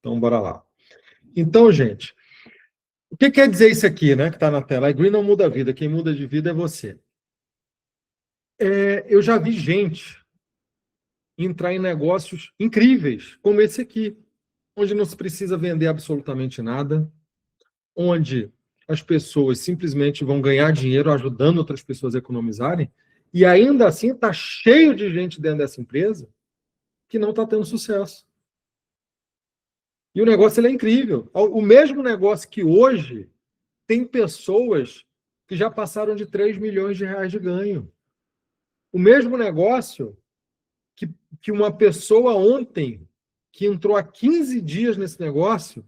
Então, bora lá. Então, gente, o que quer dizer isso aqui, né, que está na tela? A Green não muda a vida, quem muda de vida é você. Eu já vi gente entrar em negócios incríveis, como esse aqui, onde não se precisa vender absolutamente nada, onde as pessoas simplesmente vão ganhar dinheiro ajudando outras pessoas a economizarem, e ainda assim está cheio de gente dentro dessa empresa que não está tendo sucesso. E o negócio ele é incrível. O mesmo negócio que hoje tem pessoas que já passaram de 3 milhões de reais de ganho. O mesmo negócio que uma pessoa ontem, que entrou há 15 dias nesse negócio,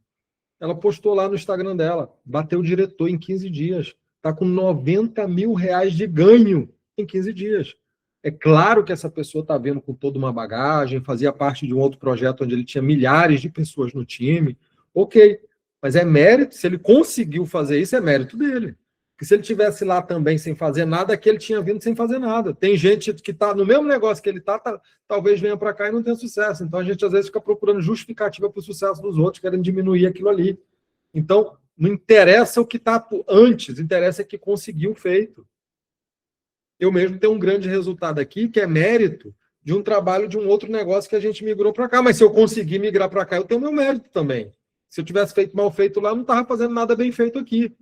ela postou lá no Instagram dela, bateu o diretor em 15 dias, está com 90 mil reais de ganho em 15 dias. É claro que essa pessoa está vendo com toda uma bagagem, fazia parte de um outro projeto onde ele tinha milhares de pessoas no time, ok, mas é mérito, se ele conseguiu fazer isso, é mérito dele. Porque se ele tivesse lá também sem fazer nada, é que ele tinha vindo sem fazer nada. Tem gente que está no mesmo negócio que ele está, talvez venha para cá e não tenha sucesso. Então a gente às vezes fica procurando justificativa para o sucesso dos outros, querendo diminuir aquilo ali. Então, não interessa o que está antes, interessa que conseguiu feito. Eu mesmo tenho um grande resultado aqui, que é mérito de um trabalho de um outro negócio que a gente migrou para cá. Mas se eu conseguir migrar para cá, eu tenho meu mérito também. Se eu tivesse feito mal feito lá, eu não estava fazendo nada bem feito aqui.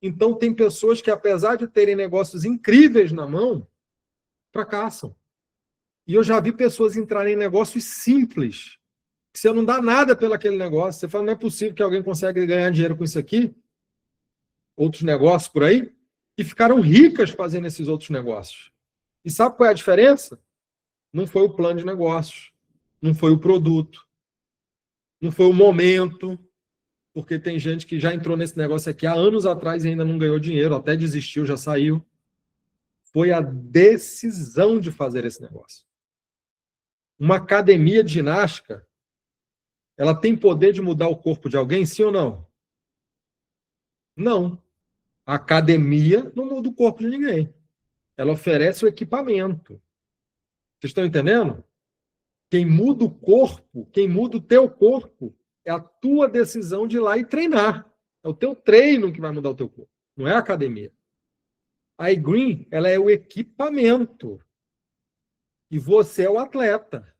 Então, tem pessoas que, apesar de terem negócios incríveis na mão, fracassam. E eu já vi pessoas entrarem em negócios simples, que você não dá nada pelo aquele negócio. Você fala, não é possível que alguém consiga ganhar dinheiro com isso aqui, outros negócios por aí, e ficaram ricas fazendo esses outros negócios. E sabe qual é a diferença? Não foi o plano de negócios, não foi o produto, não foi o momento, porque tem gente que já entrou nesse negócio aqui há anos atrás e ainda não ganhou dinheiro, até desistiu, já saiu. Foi a decisão de fazer esse negócio. Uma academia de ginástica, ela tem poder de mudar o corpo de alguém, sim ou não? Não. A academia não muda o corpo de ninguém. Ela oferece o equipamento. Vocês estão entendendo? Quem muda o corpo, quem muda o teu corpo, é a tua decisão de ir lá e treinar. É o teu treino que vai mudar o teu corpo, não é a academia. A iGreen, ela é o equipamento. E você é o atleta.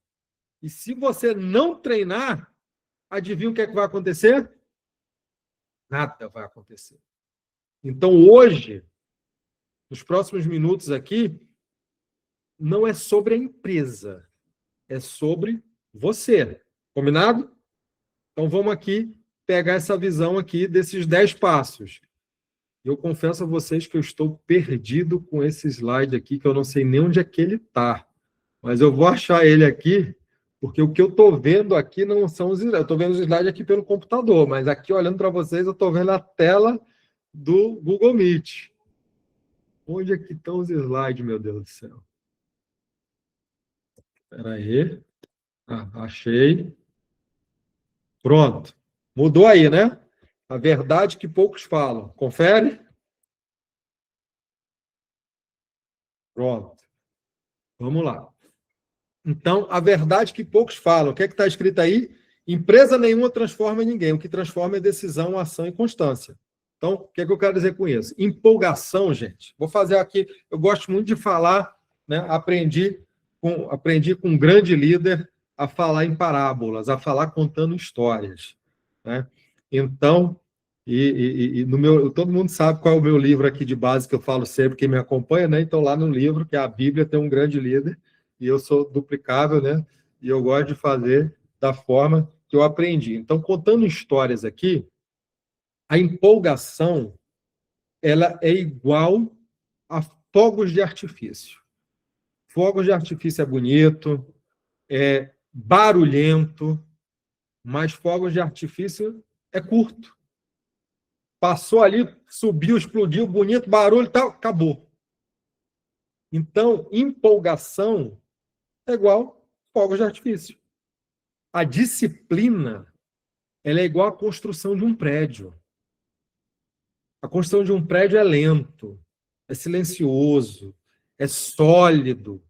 E se você não treinar, adivinha o que é que vai acontecer? Nada vai acontecer. Então, hoje, nos próximos minutos aqui, não é sobre a empresa, é sobre você. Combinado? Então, vamos aqui pegar essa visão aqui desses 10 passos. Eu confesso a vocês que eu estou perdido com esse slide aqui, que eu não sei nem onde é que ele está. Mas eu vou achar ele aqui, porque o que eu estou vendo aqui não são os slides. Eu estou vendo os slides aqui pelo computador, mas aqui, olhando para vocês, eu estou vendo a tela do Google Meet. Onde é que estão os slides, meu Deus do céu? Espera aí. Achei. Pronto. Mudou aí, né? A verdade que poucos falam. Confere? Pronto. Vamos lá. Então, a verdade que poucos falam. O que é que está escrito aí? Empresa nenhuma transforma ninguém. O que transforma é decisão, ação e constância. Então, o que é que eu quero dizer com isso? Empolgação, gente. Vou fazer aqui. Eu gosto muito de falar, né? Aprendi com um grande líder a falar em parábolas, a falar contando histórias, né? Então, no meu, todo mundo sabe qual é o meu livro aqui de base que eu falo sempre, quem me acompanha, né? Então, lá no livro, que é a Bíblia, tem um grande líder, e eu sou duplicável, né? E eu gosto de fazer da forma que eu aprendi. Então, contando histórias aqui, a empolgação, ela é igual a fogos de artifício. Fogos de artifício é bonito, é barulhento, mas fogos de artifício é curto. Passou ali, subiu, explodiu, bonito, barulho, tal, acabou. Então, empolgação é igual fogos de artifício. A disciplina, ela é igual à construção de um prédio. A construção de um prédio é lento, é silencioso, é sólido.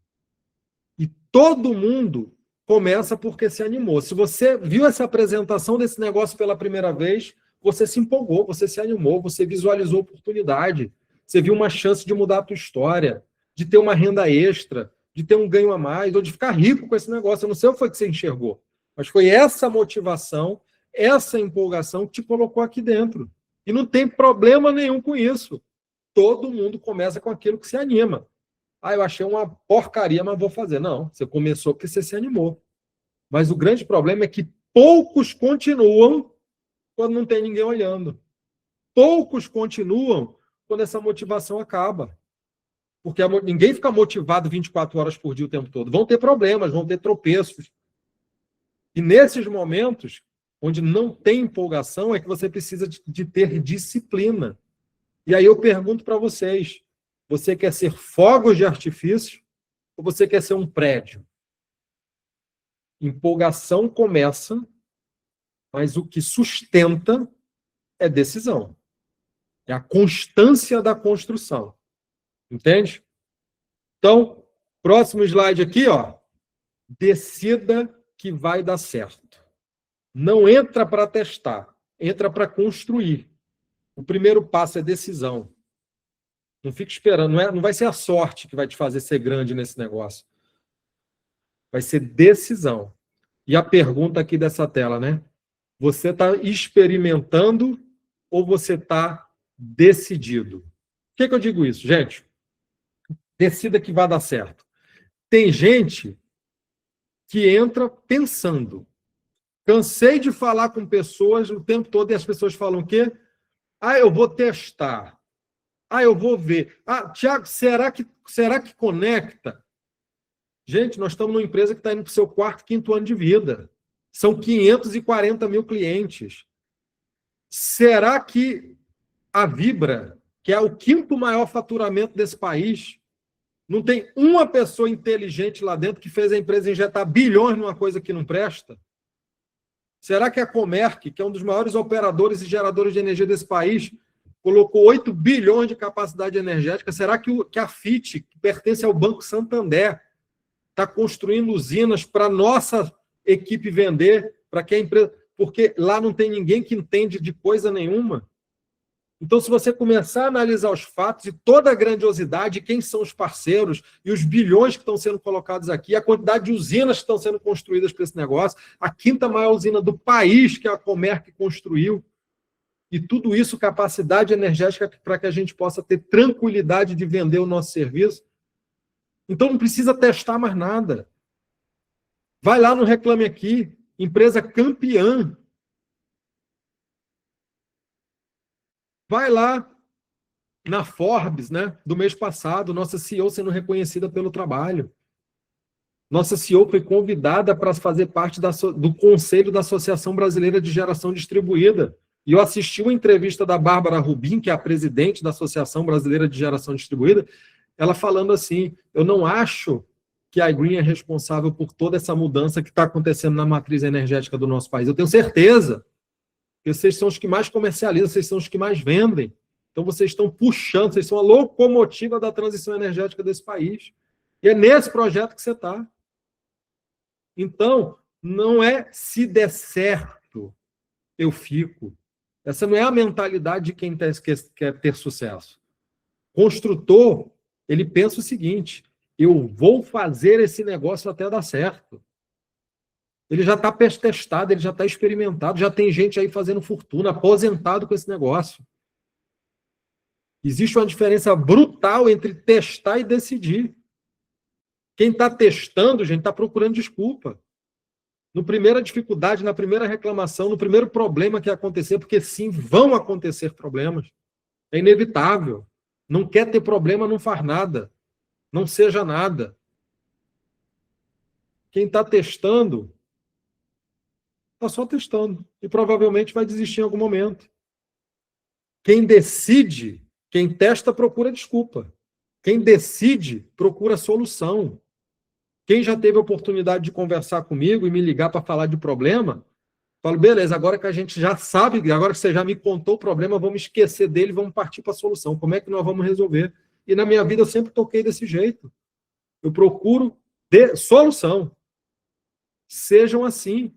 E todo mundo começa porque se animou. Se você viu essa apresentação desse negócio pela primeira vez, você se empolgou, você se animou, você visualizou oportunidade, você viu uma chance de mudar a tua história, de ter uma renda extra, de ter um ganho a mais, ou de ficar rico com esse negócio. Eu não sei o que foi que você enxergou, mas foi essa motivação, essa empolgação que te colocou aqui dentro. E não tem problema nenhum com isso. Todo mundo começa com aquilo que se anima. Ah, eu achei uma porcaria, mas vou fazer. Não, você começou porque você se animou. Mas o grande problema é que poucos continuam quando não tem ninguém olhando. Poucos continuam quando essa motivação acaba. Porque ninguém fica motivado 24 horas por dia o tempo todo. Vão ter problemas, vão ter tropeços. E nesses momentos, onde não tem empolgação, é que você precisa de ter disciplina. E aí eu pergunto para vocês, você quer ser fogos de artifício ou você quer ser um prédio? Empolgação começa, mas o que sustenta é decisão. É a constância da construção. Entende? Então, próximo slide aqui, ó. Decida que vai dar certo. Não entra para testar, entra para construir. O primeiro passo é decisão. Não fique esperando, não vai ser a sorte que vai te fazer ser grande nesse negócio. Vai ser decisão. E a pergunta aqui dessa tela, né? Você está experimentando ou você está decidido? Por que eu digo isso, gente? Decida que vai dar certo. Tem gente que entra pensando. Cansei de falar com pessoas o tempo todo e as pessoas falam o quê? Ah, eu vou testar. Ah, eu vou ver. Ah, Tiago, será que conecta? Gente, nós estamos numa empresa que está indo para o seu quarto, quinto ano de vida. São 540 mil clientes. Será que a Vibra, que é o quinto maior faturamento desse país, não tem uma pessoa inteligente lá dentro que fez a empresa injetar bilhões numa coisa que não presta? Será que a Comerc, que é um dos maiores operadores e geradores de energia desse país, colocou 8 bilhões de capacidade energética? Será que a FIT, que pertence ao Banco Santander, está construindo usinas para a nossa equipe vender, para que a empresa... Porque lá não tem ninguém que entende de coisa nenhuma. Então, se você começar a analisar os fatos e toda a grandiosidade, quem são os parceiros e os bilhões que estão sendo colocados aqui, a quantidade de usinas que estão sendo construídas para esse negócio, a quinta maior usina do país que a Comerc construiu, e tudo isso, capacidade energética para que a gente possa ter tranquilidade de vender o nosso serviço. Então, não precisa testar mais nada. Vai lá no Reclame Aqui, empresa campeã. Vai lá na Forbes, né, do mês passado, nossa CEO sendo reconhecida pelo trabalho. Nossa CEO foi convidada para fazer parte do Conselho da Associação Brasileira de Geração Distribuída. E eu assisti uma entrevista da Bárbara Rubim, que é a presidente da Associação Brasileira de Geração Distribuída, ela falando assim, eu não acho que a iGreen é responsável por toda essa mudança que está acontecendo na matriz energética do nosso país. Eu tenho certeza que vocês são os que mais comercializam, vocês são os que mais vendem. Então, vocês estão puxando, vocês são a locomotiva da transição energética desse país. E é nesse projeto que você está. Então, não é se der certo, eu fico. Essa não é a mentalidade de quem quer ter sucesso. Construtor, ele pensa o seguinte, eu vou fazer esse negócio até dar certo. Ele já está testado, ele já está experimentado, já tem gente aí fazendo fortuna, aposentado com esse negócio. Existe uma diferença brutal entre testar e decidir. Quem está testando, gente, está procurando desculpa. No primeira dificuldade, na primeira reclamação, no primeiro problema que acontecer, porque sim, vão acontecer problemas. É inevitável. Não quer ter problema, não faz nada. Não seja nada. Quem está testando, está só testando. E provavelmente vai desistir em algum momento. Quem decide, quem testa, procura desculpa. Quem decide, procura solução. Quem já teve a oportunidade de conversar comigo e me ligar para falar de problema, falo, beleza, agora que a gente já sabe, agora que você já me contou o problema, vamos esquecer dele, vamos partir para a solução. Como é que nós vamos resolver? E na minha vida eu sempre toquei desse jeito. Eu procuro solução. Sejam assim.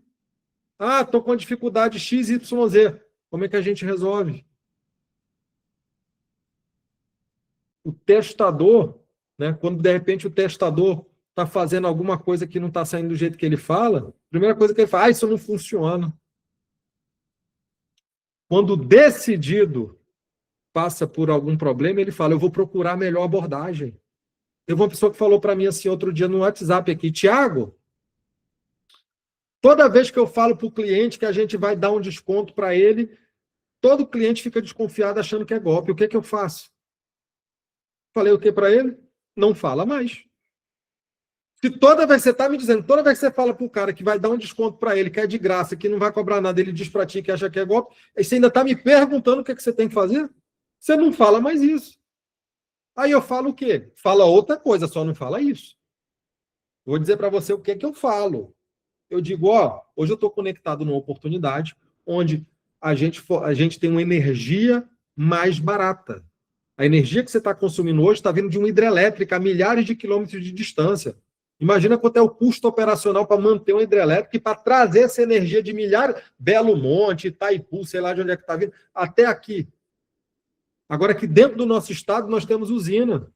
Ah, estou com dificuldade X, Y, Z. Como é que a gente resolve? O testador, né, quando de repente o testador está fazendo alguma coisa que não está saindo do jeito que ele fala, a primeira coisa que ele fala, isso não funciona. Quando o decidido passa por algum problema, ele fala, eu vou procurar a melhor abordagem. Teve uma pessoa que falou para mim assim outro dia no WhatsApp aqui, Tiago, toda vez que eu falo para o cliente que a gente vai dar um desconto para ele, todo cliente fica desconfiado achando que é golpe. O que é que eu faço? Falei o que para ele? Não fala mais. Se toda vez você está me dizendo, toda vez que você fala para o cara que vai dar um desconto para ele, que é de graça, que não vai cobrar nada, ele diz para ti que acha que é golpe, e você ainda está me perguntando o que, é que você tem que fazer? Você não fala mais isso. Aí eu falo o quê? Fala outra coisa, só não fala isso. Vou dizer para você o que é que eu falo. Eu digo, ó, hoje eu estou conectado numa oportunidade onde a gente tem uma energia mais barata. A energia que você está consumindo hoje está vindo de uma hidrelétrica a milhares de quilômetros de distância. Imagina quanto é o custo operacional para manter uma hidrelétrica e para trazer essa energia de milhares, Belo Monte, Itaipu, sei lá de onde é que está vindo, até aqui. Agora, aqui dentro do nosso estado, nós temos usina.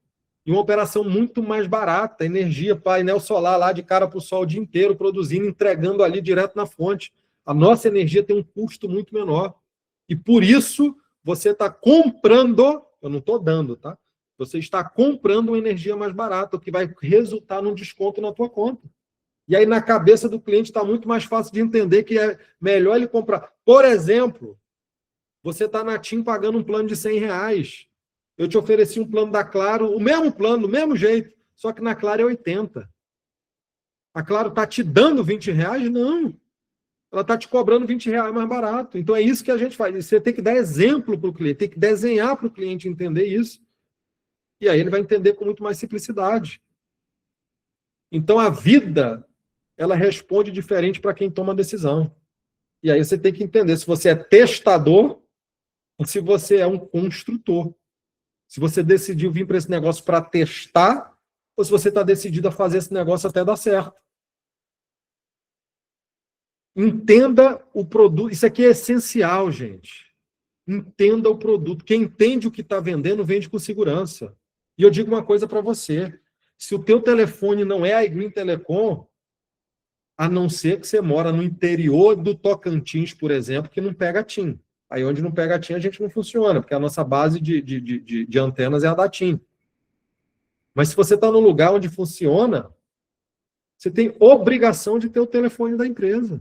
E uma operação muito mais barata, energia, painel solar lá de cara para o sol o dia inteiro, produzindo, entregando ali direto na fonte. A nossa energia tem um custo muito menor. E por isso, você está comprando, eu não estou dando, tá? Você está comprando uma energia mais barata, o que vai resultar num desconto na tua conta. E aí, na cabeça do cliente, está muito mais fácil de entender que é melhor ele comprar. Por exemplo, você está na TIM pagando um plano de R$100. Eu te ofereci um plano da Claro, o mesmo plano, do mesmo jeito, só que na Claro é 80. A Claro está te dando R$20? Não. Ela está te cobrando R$20 mais barato. Então é isso que a gente faz. Você tem que dar exemplo para o cliente, tem que desenhar para o cliente entender isso. E aí ele vai entender com muito mais simplicidade. Então a vida, ela responde diferente para quem toma a decisão. E aí você tem que entender se você é testador ou se você é um construtor. Se você decidiu vir para esse negócio para testar, ou se você está decidido a fazer esse negócio até dar certo. Entenda o produto. Isso aqui é essencial, gente. Entenda o produto. Quem entende o que está vendendo, vende com segurança. E eu digo uma coisa para você. Se o teu telefone não é a iGreen Telecom, a não ser que você mora no interior do Tocantins, por exemplo, que não pega TIM. Aí onde não pega TIM, a gente não funciona, porque a nossa base de antenas é a da TIM. Mas se você está num lugar onde funciona, você tem obrigação de ter o telefone da empresa.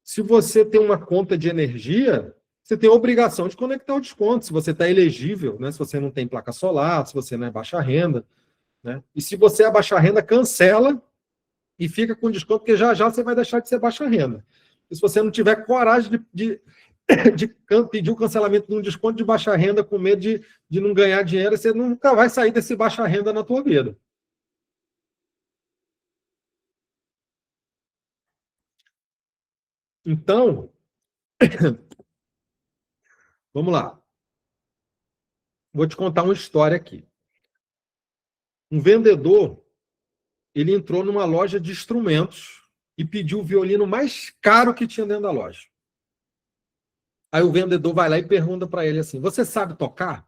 Se você tem uma conta de energia, você tem obrigação de conectar o desconto, se você está elegível, né? Se você não tem placa solar, se você não é baixa renda. Né? E se você é baixa renda, cancela e fica com desconto, porque já já você vai deixar de ser baixa renda. E se você não tiver coragem de pedir o cancelamento de um desconto de baixa renda com medo de não ganhar dinheiro, você nunca vai sair desse baixa renda na tua vida. Então, vamos lá. Vou te contar uma história aqui. Um vendedor, ele entrou numa loja de instrumentos e pediu o violino mais caro que tinha dentro da loja. Aí o vendedor vai lá e pergunta para ele assim, você sabe tocar?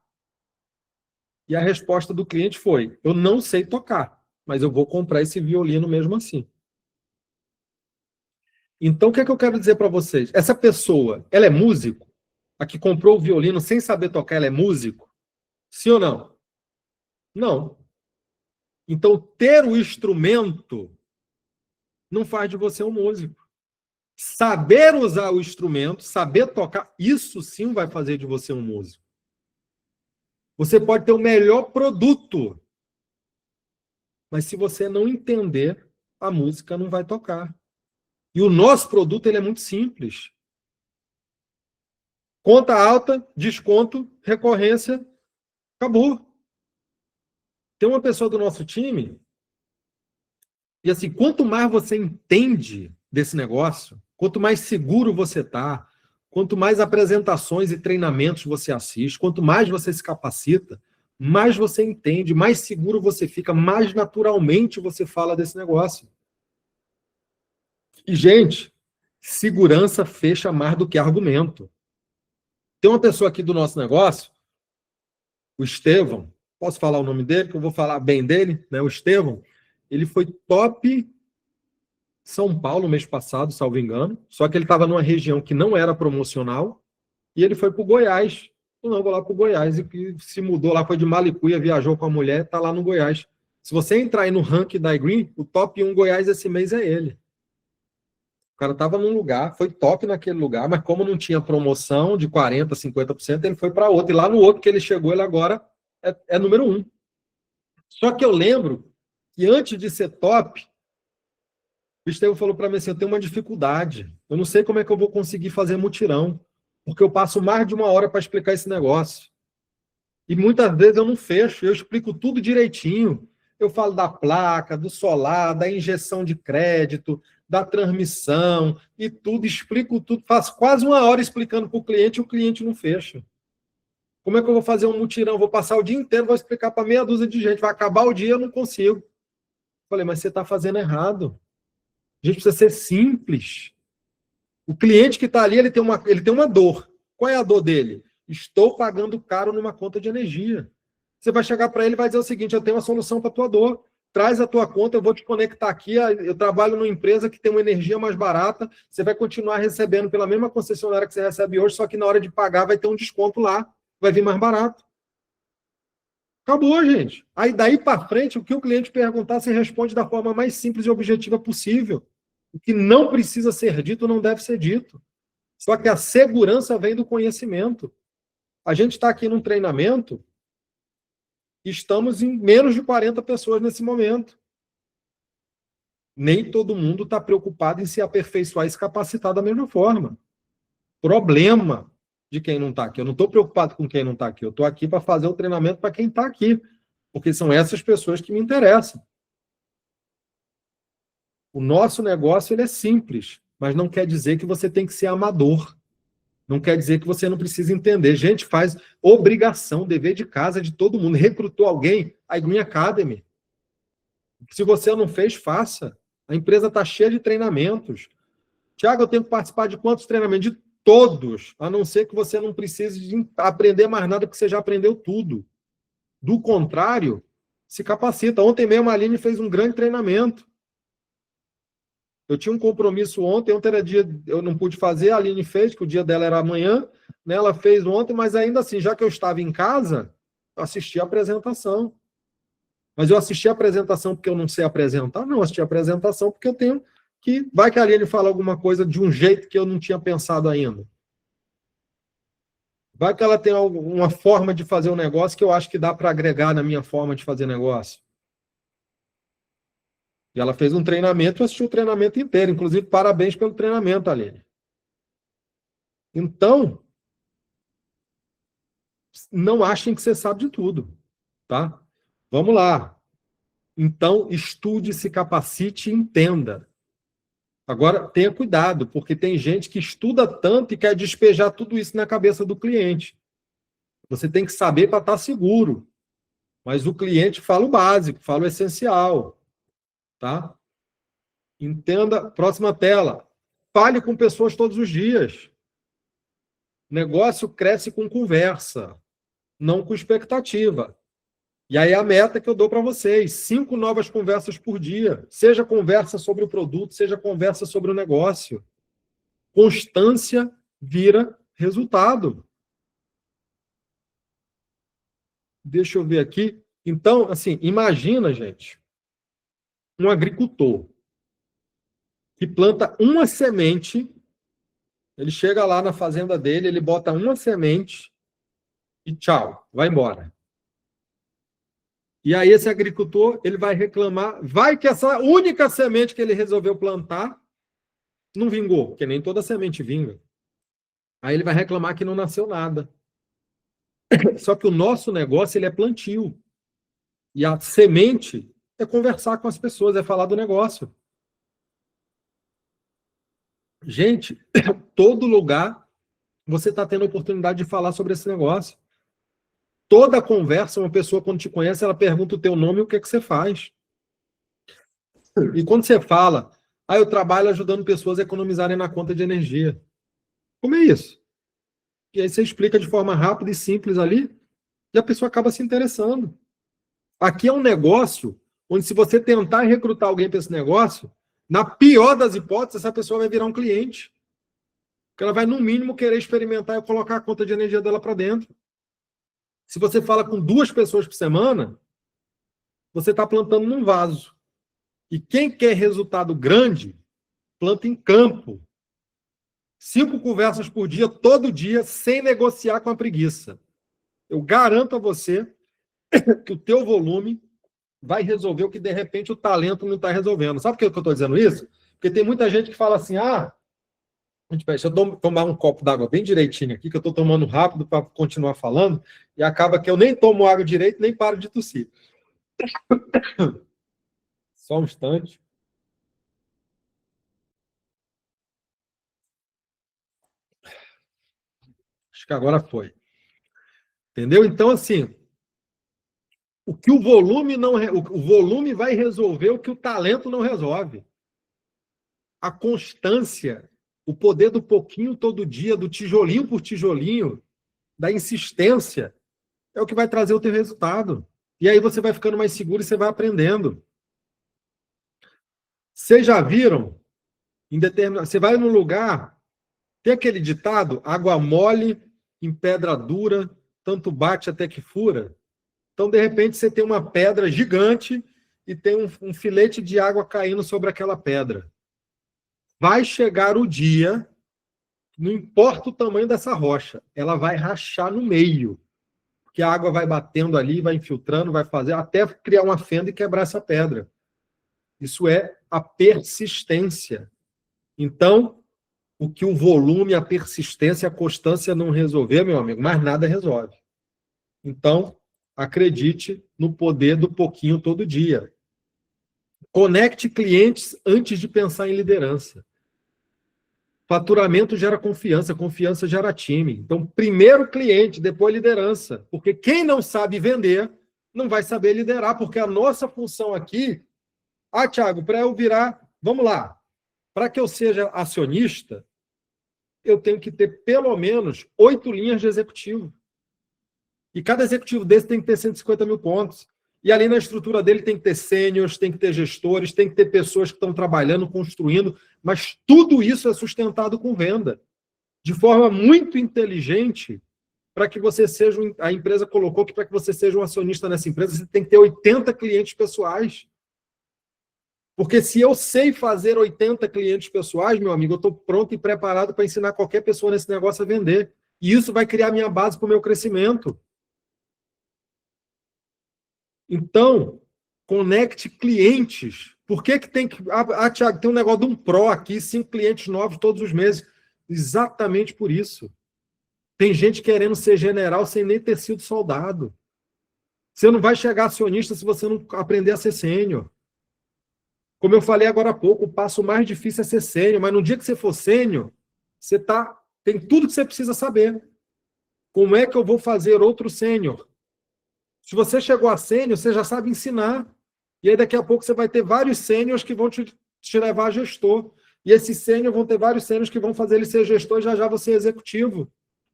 E a resposta do cliente foi, eu não sei tocar, mas eu vou comprar esse violino mesmo assim. Então, o que é que eu quero dizer para vocês? Essa pessoa, ela é músico? A que comprou o violino sem saber tocar, ela é músico? Sim ou não? Não. Então, ter o instrumento não faz de você um músico. Saber usar o instrumento, saber tocar, isso sim vai fazer de você um músico. Você pode ter o melhor produto, mas se você não entender, a música não vai tocar. E o nosso produto ele é muito simples. Conta alta, desconto, recorrência, acabou. Tem uma pessoa do nosso time, e assim, quanto mais você entende desse negócio, quanto mais seguro você está, quanto mais apresentações e treinamentos você assiste, quanto mais você se capacita, mais você entende, mais seguro você fica, mais naturalmente você fala desse negócio. E, gente, segurança fecha mais do que argumento. Tem uma pessoa aqui do nosso negócio, o Estevão, posso falar o nome dele, que eu vou falar bem dele, né? O Estevão, ele foi top São Paulo mês passado, salvo engano, só que ele estava numa região que não era promocional, e ele foi para o Goiás. Não, vou lá para o Goiás, e se mudou lá, foi de Malicuia, viajou com a mulher, está lá no Goiás. Se você entrar aí no ranking da iGreen, o top 1 Goiás esse mês é ele. O cara estava num lugar, foi top naquele lugar, mas como não tinha promoção de 40%, 50%, ele foi para outro. E lá no outro que ele chegou, ele agora é número 1. Só que eu lembro que antes de ser top, o Estevão falou para mim assim, eu tenho uma dificuldade. Eu não sei como é que eu vou conseguir fazer mutirão, porque eu passo mais de 1 hora para explicar esse negócio. E muitas vezes eu não fecho, eu explico tudo direitinho. Eu falo da placa, do solar, da injeção de crédito, da transmissão e tudo, explico tudo. Faço quase 1 hora explicando para o cliente e o cliente não fecha. Como é que eu vou fazer um mutirão? Vou passar o dia inteiro, vou explicar para meia dúzia de gente. Vai acabar o dia, eu não consigo. Falei, mas você está fazendo errado. A gente precisa ser simples. O cliente que está ali, ele tem uma dor. Qual é a dor dele? Estou pagando caro numa conta de energia. Você vai chegar para ele e vai dizer o seguinte, eu tenho uma solução para a tua dor. Traz a tua conta, eu vou te conectar aqui. Eu trabalho numa empresa que tem uma energia mais barata. Você vai continuar recebendo pela mesma concessionária que você recebe hoje, só que na hora de pagar vai ter um desconto lá. Vai vir mais barato. Acabou, gente. Aí daí para frente, o que o cliente perguntar, você responde da forma mais simples e objetiva possível. O que não precisa ser dito não deve ser dito. Só que a segurança vem do conhecimento. A gente está aqui num treinamento, estamos em menos de 40 pessoas nesse momento. Nem todo mundo está preocupado em se aperfeiçoar e se capacitar da mesma forma. Problema de quem não está aqui. Eu não estou preocupado com quem não está aqui. Eu estou aqui para fazer o treinamento para quem está aqui. Porque são essas pessoas que me interessam. O nosso negócio ele é simples, mas não quer dizer que você tem que ser amador. Não quer dizer que você não precisa entender. Gente, faz obrigação, dever de casa de todo mundo. Recrutou alguém? A iGreen Academy. Se você não fez, faça. A empresa está cheia de treinamentos. Tiago, eu tenho que participar de quantos treinamentos? De todos, a não ser que você não precise de aprender mais nada, porque você já aprendeu tudo. Do contrário, se capacita. Ontem mesmo a Aline fez um grande treinamento. Eu tinha um compromisso ontem era dia, eu não pude fazer, a Aline fez, que o dia dela era amanhã, né? Ela fez ontem, mas ainda assim, já que eu estava em casa, eu assisti a apresentação. Mas eu assisti a apresentação porque eu não sei apresentar? Não, eu assisti a apresentação porque eu tenho que... Vai que a Aline fala alguma coisa de um jeito que eu não tinha pensado ainda. Vai que ela tem uma forma de fazer um negócio que eu acho que dá para agregar na minha forma de fazer negócio. E ela fez um treinamento, eu assisti o treinamento inteiro. Inclusive, parabéns pelo treinamento, Aline. Então, não achem que você sabe de tudo, tá? Vamos lá. Então, estude, se capacite e entenda. Agora, tenha cuidado, porque tem gente que estuda tanto e quer despejar tudo isso na cabeça do cliente. Você tem que saber para estar seguro. Mas o cliente fala o básico, fala o essencial. Tá? Entenda. Próxima tela. Fale com pessoas todos os dias. Negócio cresce com conversa, não com expectativa. E aí a meta que eu dou para vocês, 5 novas conversas por dia. Seja conversa sobre o produto, seja conversa sobre o negócio. Constância vira resultado. Deixa eu ver aqui. Então, assim, imagina, gente, um agricultor que planta uma semente, ele chega lá na fazenda dele, ele bota uma semente e tchau, vai embora. E aí esse agricultor, ele vai reclamar, vai que essa única semente que ele resolveu plantar não vingou, porque nem toda semente vinga. Aí ele vai reclamar que não nasceu nada. Só que o nosso negócio, ele é plantio. E a semente é conversar com as pessoas, é falar do negócio. Gente, todo lugar você está tendo a oportunidade de falar sobre esse negócio. Toda conversa, uma pessoa, quando te conhece, ela pergunta o teu nome e o que é que você faz. E quando você fala, Ah, eu trabalho ajudando pessoas a economizarem na conta de energia. Como é isso? E aí você explica de forma rápida e simples ali, e a pessoa acaba se interessando. Aqui é um negócio onde, se você tentar recrutar alguém para esse negócio, na pior das hipóteses, essa pessoa vai virar um cliente. Porque ela vai, no mínimo, querer experimentar e colocar a conta de energia dela para dentro. Se você fala com 2 pessoas por semana, você está plantando num vaso. E quem quer resultado grande, planta em campo. 5 conversas por dia, todo dia, sem negociar com a preguiça. Eu garanto a você que o teu volume vai resolver o que, de repente, o talento não está resolvendo. Sabe por que eu estou dizendo isso? Porque tem muita gente que fala assim, deixa eu tomar um copo d'água bem direitinho aqui, que eu estou tomando rápido para continuar falando, e acaba que eu nem tomo água direito, nem paro de tossir. Só um instante. Acho que agora foi. Entendeu? Então, assim, o que o volume vai resolver o que o talento não resolve. A constância, o poder do pouquinho todo dia, do tijolinho por tijolinho, da insistência, é o que vai trazer o teu resultado. E aí você vai ficando mais seguro e você vai aprendendo. Vocês já viram, você vai num lugar, tem aquele ditado, água mole em pedra dura, tanto bate até que fura. Então, de repente, você tem uma pedra gigante e tem um filete de água caindo sobre aquela pedra. Vai chegar o dia, não importa o tamanho dessa rocha, ela vai rachar no meio, porque a água vai batendo ali, vai infiltrando, vai fazer, até criar uma fenda e quebrar essa pedra. Isso é a persistência. Então, o que o volume, a persistência, a constância não resolver, meu amigo, mais nada resolve. Então, acredite no poder do pouquinho todo dia. Conecte clientes antes de pensar em liderança. Faturamento gera confiança, confiança gera time. Então, primeiro cliente, depois liderança. Porque quem não sabe vender, não vai saber liderar, porque a nossa função aqui... Thiago, para eu virar... Vamos lá. Para que eu seja acionista, eu tenho que ter pelo menos 8 linhas de executivo. E cada executivo desse tem que ter 150 mil pontos. E ali na estrutura dele tem que ter sêniors, tem que ter gestores, tem que ter pessoas que estão trabalhando, construindo, mas tudo isso é sustentado com venda. De forma muito inteligente, para que você seja... A empresa colocou que para que você seja um acionista nessa empresa, você tem que ter 80 clientes pessoais. Porque se eu sei fazer 80 clientes pessoais, meu amigo, eu estou pronto e preparado para ensinar qualquer pessoa nesse negócio a vender. E isso vai criar minha base para o meu crescimento. Então, conecte clientes. Por que tem que... Thiago, tem um negócio de um Pro aqui, 5 clientes novos todos os meses. Exatamente por isso. Tem gente querendo ser general sem nem ter sido soldado. Você não vai chegar acionista se você não aprender a ser sênior. Como eu falei agora há pouco, o passo mais difícil é ser sênior, mas no dia que você for sênior, tem tudo que você precisa saber. Como é que eu vou fazer outro sênior? Se você chegou a sênior, você já sabe ensinar. E aí daqui a pouco você vai ter vários sêniors que vão te levar a gestor. E esses sêniors vão ter vários sêniors que vão fazer ele ser gestor e já você é executivo.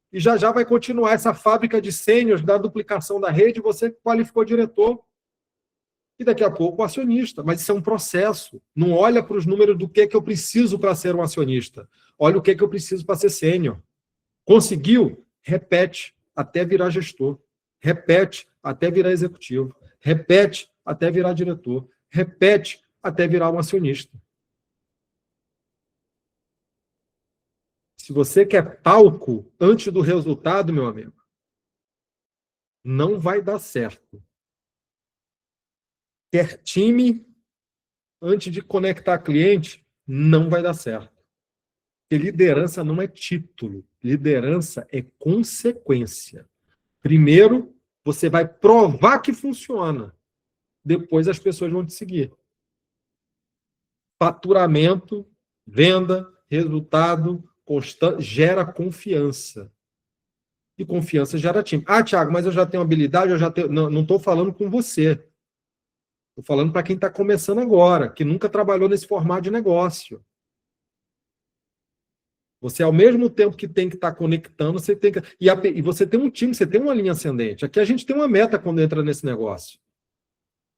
E já vai continuar essa fábrica de sêniors da duplicação da rede, você qualificou diretor. E daqui a pouco o acionista. Mas isso é um processo. Não olha para os números do que eu preciso para ser um acionista. Olha o que eu preciso para ser sênior. Conseguiu? Repete até virar gestor. Repete até virar executivo. Repete até virar diretor. Repete até virar um acionista. Se você quer palco antes do resultado, meu amigo, não vai dar certo. Quer time antes de conectar cliente, não vai dar certo. Porque liderança não é título. Liderança é consequência. Primeiro, você vai provar que funciona. Depois as pessoas vão te seguir. Faturamento, venda, resultado constante, gera confiança. E confiança gera time. Thiago, mas eu já tenho habilidade, eu já tenho... Não estou falando com você. Estou falando para quem está começando agora, que nunca trabalhou nesse formato de negócio. Você, ao mesmo tempo que tem que estar conectando, você tem que. E você tem um time, você tem uma linha ascendente. Aqui a gente tem uma meta quando entra nesse negócio.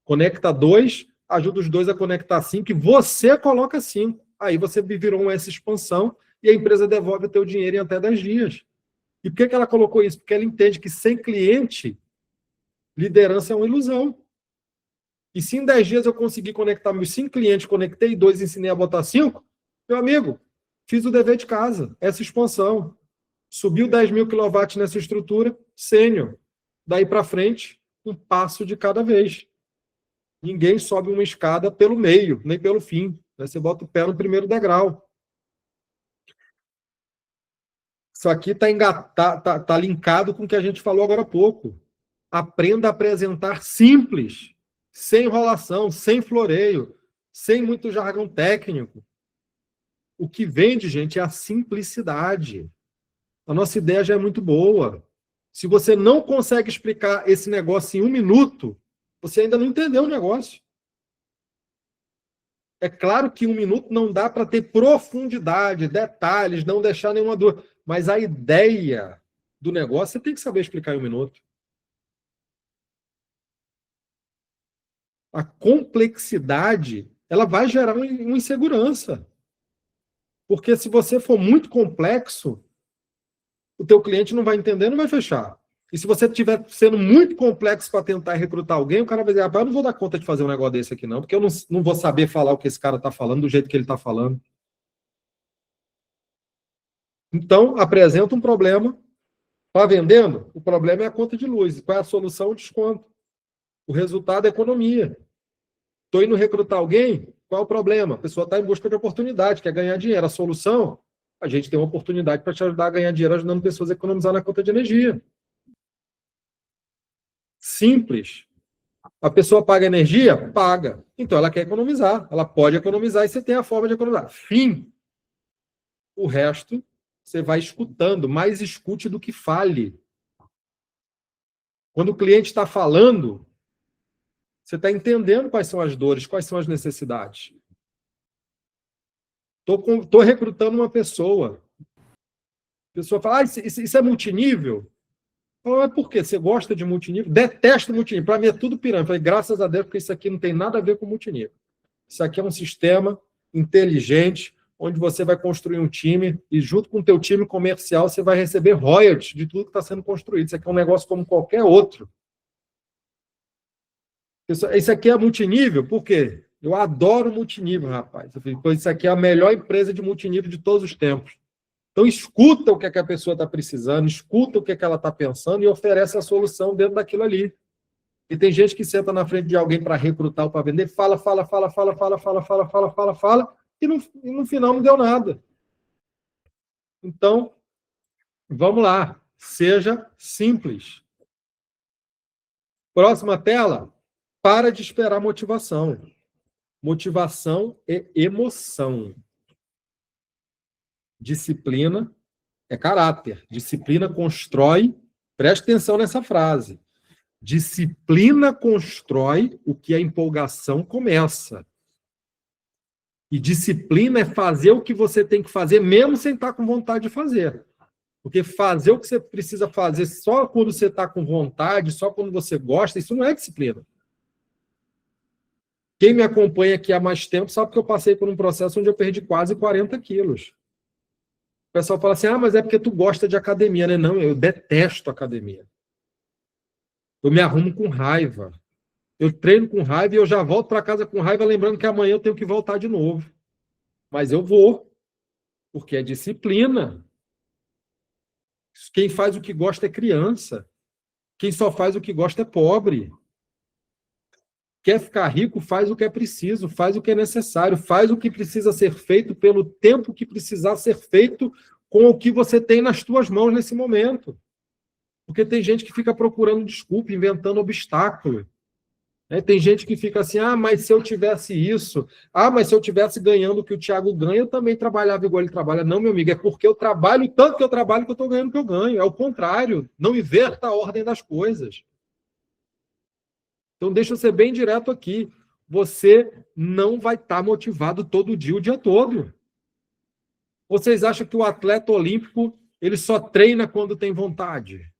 Conecta 2, ajuda os 2 a conectar 5, e você coloca 5. Aí você virou essa expansão e a empresa devolve o teu dinheiro em até 10 dias. E por que ela colocou isso? Porque ela entende que sem cliente, liderança é uma ilusão. E se em 10 dias eu conseguir conectar meus 5 clientes, conectei 2 e ensinei a botar 5, meu amigo, fiz o dever de casa, essa expansão. Subiu 10 mil quilowatts nessa estrutura, sênior. Daí para frente, um passo de cada vez. Ninguém sobe uma escada pelo meio, nem pelo fim. Você bota o pé no primeiro degrau. Isso aqui tá linkado com o que a gente falou agora há pouco. Aprenda a apresentar simples, sem enrolação, sem floreio, sem muito jargão técnico. O que vende, gente, é a simplicidade. A nossa ideia já é muito boa. Se você não consegue explicar esse negócio em 1 minuto, você ainda não entendeu o negócio. É claro que 1 minuto não dá para ter profundidade, detalhes, não deixar nenhuma dúvida. Mas a ideia do negócio você tem que saber explicar em 1 minuto. A complexidade, ela vai gerar uma insegurança. Porque se você for muito complexo, o teu cliente não vai entender, não vai fechar. E se você estiver sendo muito complexo para tentar recrutar alguém, o cara vai dizer, rapaz, eu não vou dar conta de fazer um negócio desse aqui não, porque eu não vou saber falar o que esse cara está falando, do jeito que ele está falando. Então, apresenta um problema. Está vendendo? O problema é a conta de luz. Qual é a solução? O desconto. O resultado é economia. Estou indo recrutar alguém? Qual é o problema? A pessoa está em busca de oportunidade, quer ganhar dinheiro. A solução? A gente tem uma oportunidade para te ajudar a ganhar dinheiro, ajudando pessoas a economizar na conta de energia. Simples. A pessoa paga energia? Paga. Então ela quer economizar. Ela pode economizar e você tem a forma de economizar. Fim. O resto você vai escutando. Mais escute do que fale. Quando o cliente está falando, você está entendendo quais são as dores, quais são as necessidades. Estou recrutando uma pessoa. A pessoa fala, isso é multinível? Mas por quê? Você gosta de multinível? Detesto multinível. Para mim é tudo pirâmide. Falei, graças a Deus, porque isso aqui não tem nada a ver com multinível. Isso aqui é um sistema inteligente, onde você vai construir um time e junto com o teu time comercial você vai receber royalties de tudo que está sendo construído. Isso aqui é um negócio como qualquer outro. Isso aqui é multinível, por quê? Eu adoro multinível, rapaz. Isso aqui é a melhor empresa de multinível de todos os tempos. Então, escuta o que a pessoa está precisando, escuta o que ela está pensando e oferece a solução dentro daquilo ali. E tem gente que senta na frente de alguém para recrutar ou para vender, fala, e no final não deu nada. Então, vamos lá. Seja simples. Próxima tela. Para de esperar motivação. Motivação é emoção. Disciplina é caráter. Disciplina constrói. Preste atenção nessa frase. Disciplina constrói o que a empolgação começa. E disciplina é fazer o que você tem que fazer, mesmo sem estar com vontade de fazer. Porque fazer o que você precisa fazer só quando você está com vontade, só quando você gosta, isso não é disciplina. Quem me acompanha aqui há mais tempo sabe que eu passei por um processo onde eu perdi quase 40 quilos. O pessoal fala assim, mas é porque tu gosta de academia, né? Não, eu detesto academia. Eu me arrumo com raiva. Eu treino com raiva e eu já volto para casa com raiva, lembrando que amanhã eu tenho que voltar de novo. Mas eu vou, porque é disciplina. Quem faz o que gosta é criança. Quem só faz o que gosta é pobre. Quer ficar rico, faz o que é preciso, faz o que é necessário, faz o que precisa ser feito pelo tempo que precisar ser feito com o que você tem nas tuas mãos nesse momento. Porque tem gente que fica procurando desculpa, inventando obstáculo. Tem gente que fica assim, mas se eu tivesse isso, mas se eu tivesse ganhando o que o Thiago ganha, eu também trabalhava igual ele trabalha. Não, meu amigo, é porque eu trabalho tanto que eu trabalho que eu estou ganhando o que eu ganho. É o contrário, não inverta a ordem das coisas. Então, deixa eu ser bem direto aqui. você não vai estar motivado todo dia, o dia todo. Vocês acham que o atleta olímpico ele só treina quando tem vontade?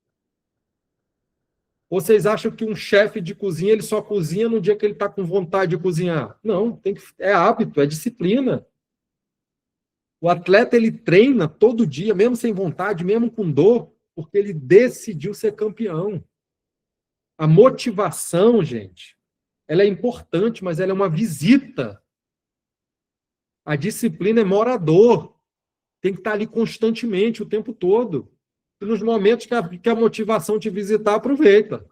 Vocês acham que um chefe de cozinha ele só cozinha no dia que ele está com vontade de cozinhar? Não, é hábito, é disciplina. O atleta ele treina todo dia, mesmo sem vontade, mesmo com dor, porque ele decidiu ser campeão. A motivação, gente, ela é importante, mas ela é uma visita. A disciplina é morador. Tem que estar ali constantemente, o tempo todo. E nos momentos que a motivação te visitar, aproveita.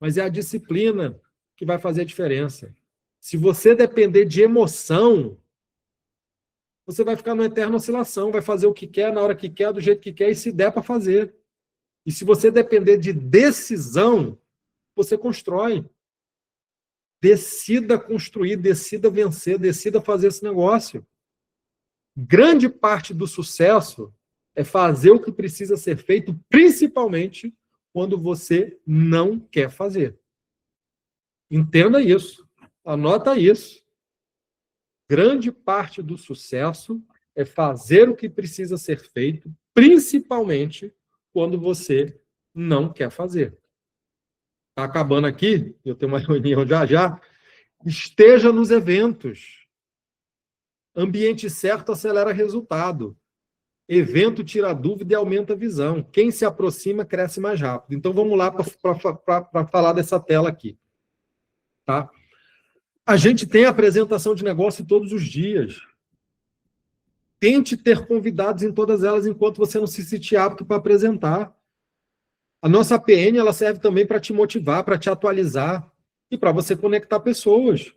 Mas é a disciplina que vai fazer a diferença. Se você depender de emoção, você vai ficar numa eterna oscilação, vai fazer o que quer, na hora que quer, do jeito que quer, e se der para fazer. E se você depender de decisão, você constrói. Decida construir, decida vencer, decida fazer esse negócio. Grande parte do sucesso é fazer o que precisa ser feito, principalmente quando você não quer fazer. Entenda isso. Anota isso. Grande parte do sucesso é fazer o que precisa ser feito, principalmente quando você não quer fazer. Está acabando aqui, eu tenho uma reunião já. Esteja nos eventos. Ambiente certo acelera resultado. Evento tira dúvida e aumenta a visão. Quem se aproxima cresce mais rápido. Então vamos lá para falar dessa tela aqui. Tá? A gente tem apresentação de negócio todos os dias. Tente ter convidados em todas elas enquanto você não se sentir apto para apresentar. A nossa APN ela serve também para te motivar, para te atualizar e para você conectar pessoas.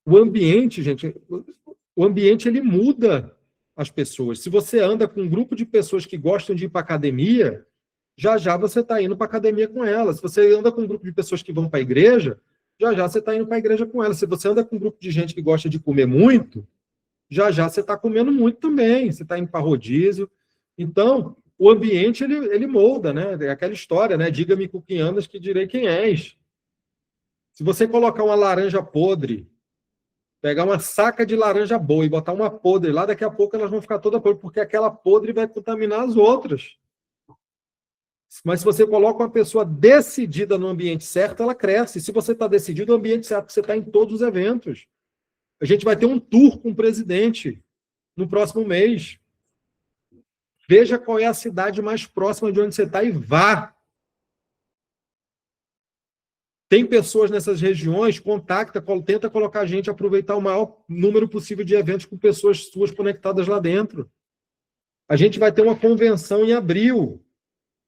O ambiente, gente, o ambiente ele muda as pessoas. Se você anda com um grupo de pessoas que gostam de ir para academia, já você está indo para academia com elas. Se você anda com um grupo de pessoas que vão para a igreja, já você está indo para a igreja com elas. Se você anda com um grupo de gente que gosta de comer muito, já você está comendo muito também. Você está indo para rodízio. Então, o ambiente ele molda, né? É aquela história, né? Diga-me com quem andas que direi quem és. Se você colocar uma laranja podre, pegar uma saca de laranja boa e botar uma podre lá, daqui a pouco elas vão ficar todas podres, porque aquela podre vai contaminar as outras. Mas se você coloca uma pessoa decidida no ambiente certo, ela cresce. Se você está decidido no ambiente certo, você está em todos os eventos. A gente vai ter um tour com o presidente no próximo mês. Veja qual é a cidade mais próxima de onde você está e vá. Tem pessoas nessas regiões, contacta, tenta colocar a gente, aproveitar o maior número possível de eventos com pessoas suas conectadas lá dentro. A gente vai ter uma convenção em abril,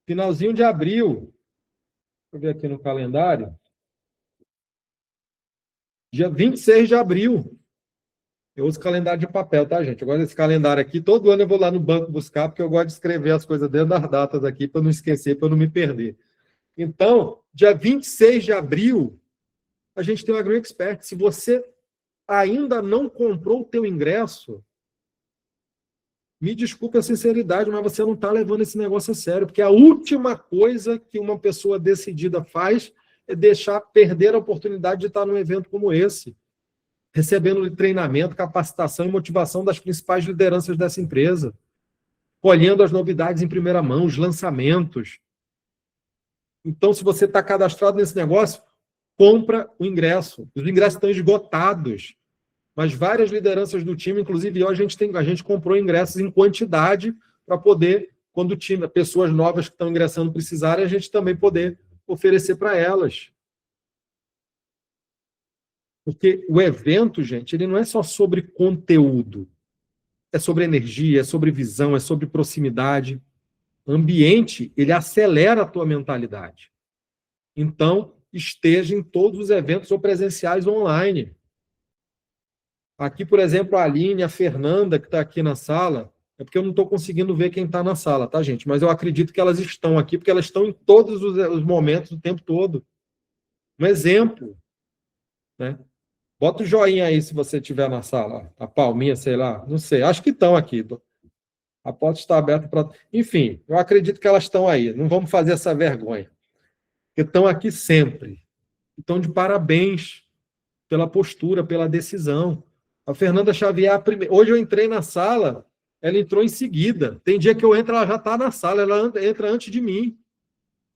finalzinho de abril. Deixa eu ver aqui no calendário. Dia 26 de abril. Eu uso calendário de papel, tá, gente? Eu gosto desse calendário aqui. Todo ano eu vou lá no banco buscar, porque eu gosto de escrever as coisas dentro das datas aqui, para não esquecer, para não me perder. Então, dia 26 de abril, a gente tem uma Agro Expert. Se você ainda não comprou o teu ingresso, me desculpe a sinceridade, mas você não está levando esse negócio a sério, porque a última coisa que uma pessoa decidida faz é deixar perder a oportunidade de estar num evento como esse, recebendo treinamento, capacitação e motivação das principais lideranças dessa empresa, colhendo as novidades em primeira mão, os lançamentos. Então, se você está cadastrado nesse negócio, compra o ingresso. Os ingressos estão esgotados. Mas várias lideranças do time, inclusive eu, a gente comprou ingressos em quantidade para poder, quando o time, pessoas novas que estão ingressando precisarem, a gente também poder oferecer para elas. Porque o evento, gente, ele não é só sobre conteúdo. É sobre energia, é sobre visão, é sobre proximidade. O ambiente, ele acelera a tua mentalidade. Então, esteja em todos os eventos ou presenciais ou online. Aqui, por exemplo, a Aline, a Fernanda, que está aqui na sala, é porque eu não estou conseguindo ver quem está na sala, tá, gente? Mas eu acredito que elas estão aqui, porque elas estão em todos os momentos, o tempo todo. Um exemplo, né? Bota o joinha aí se você estiver na sala. A palminha, sei lá. Não sei. Acho que estão aqui. A porta está aberta para... Enfim, eu acredito que elas estão aí. Não vamos fazer essa vergonha. que estão aqui sempre. Então, de parabéns pela postura, pela decisão. A Fernanda Xavier, hoje eu entrei na sala, ela entrou em seguida. Tem dia que eu entro, ela já está na sala, ela entra antes de mim.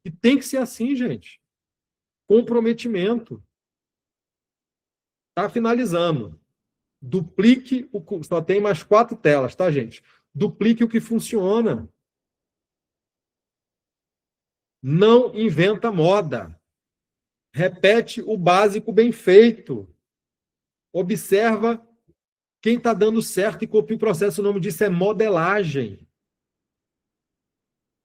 E tem que ser assim, gente. Comprometimento. Tá finalizando. Duplique o... Só tem mais 4 telas, tá, gente? Duplique o que funciona. Não inventa moda. Repete o básico bem feito. Observa quem está dando certo e copia o processo. O nome disso é modelagem.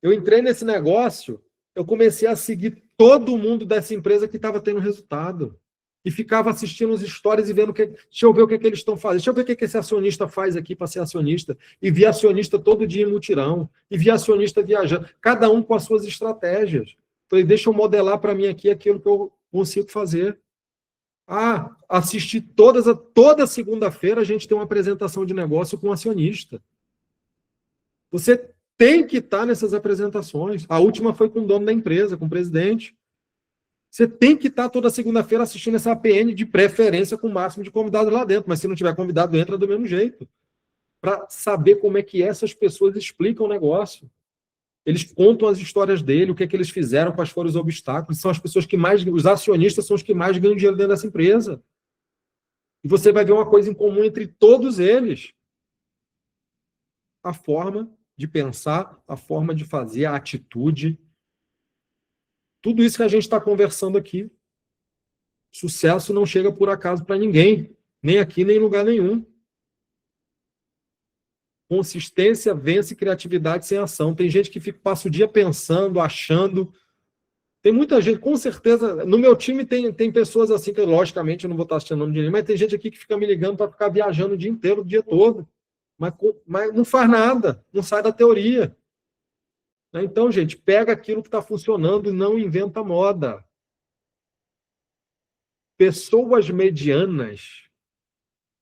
Eu entrei nesse negócio, eu comecei a seguir todo mundo dessa empresa que estava tendo resultado. E ficava assistindo os stories e vendo deixa eu ver o que eles estão fazendo, deixa eu ver o que esse acionista faz aqui para ser acionista. E via acionista todo dia em mutirão, e via acionista viajando, cada um com as suas estratégias. Falei, deixa eu modelar para mim aqui aquilo que eu consigo fazer. Assistir toda segunda-feira a gente tem uma apresentação de negócio com um acionista. Você tem que estar nessas apresentações. A última foi com o dono da empresa, com o presidente. Você tem que estar toda segunda-feira assistindo essa APN, de preferência com o máximo de convidados lá dentro. Mas se não tiver convidado, entra do mesmo jeito. Para saber como é que essas pessoas explicam o negócio. Eles contam as histórias dele, o que é que eles fizeram, quais foram os obstáculos. São as pessoas que mais... Os acionistas são os que mais ganham dinheiro dentro dessa empresa. E você vai ver uma coisa em comum entre todos eles. A forma de pensar, a forma de fazer, a atitude. Tudo isso que a gente está conversando aqui. Sucesso não chega por acaso para ninguém. Nem aqui, nem em lugar nenhum. Consistência vence criatividade sem ação. Tem gente que passa o dia pensando, achando. Tem muita gente, com certeza. No meu time tem pessoas assim, que logicamente eu não vou estar assistindo nome de ninguém, mas tem gente aqui que fica me ligando para ficar viajando o dia inteiro, o dia todo. Mas não faz nada, não sai da teoria. Então, gente, pega aquilo que está funcionando e não inventa moda. Pessoas medianas,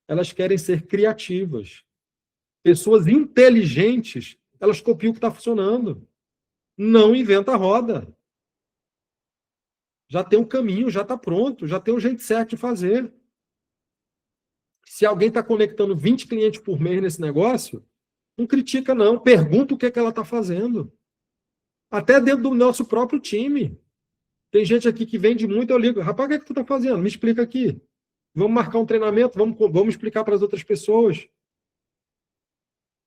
elas querem ser criativas. Pessoas inteligentes, elas copiam o que está funcionando. Não inventa a roda. Já tem um caminho, já está pronto, já tem um jeito certo de fazer. Se alguém está conectando 20 clientes por mês nesse negócio, não critica, não. Pergunta o que ela está fazendo. Até dentro do nosso próprio time. Tem gente aqui que vende muito, eu ligo. Rapaz, o que tu está fazendo? Me explica aqui. Vamos marcar um treinamento, vamos explicar para as outras pessoas.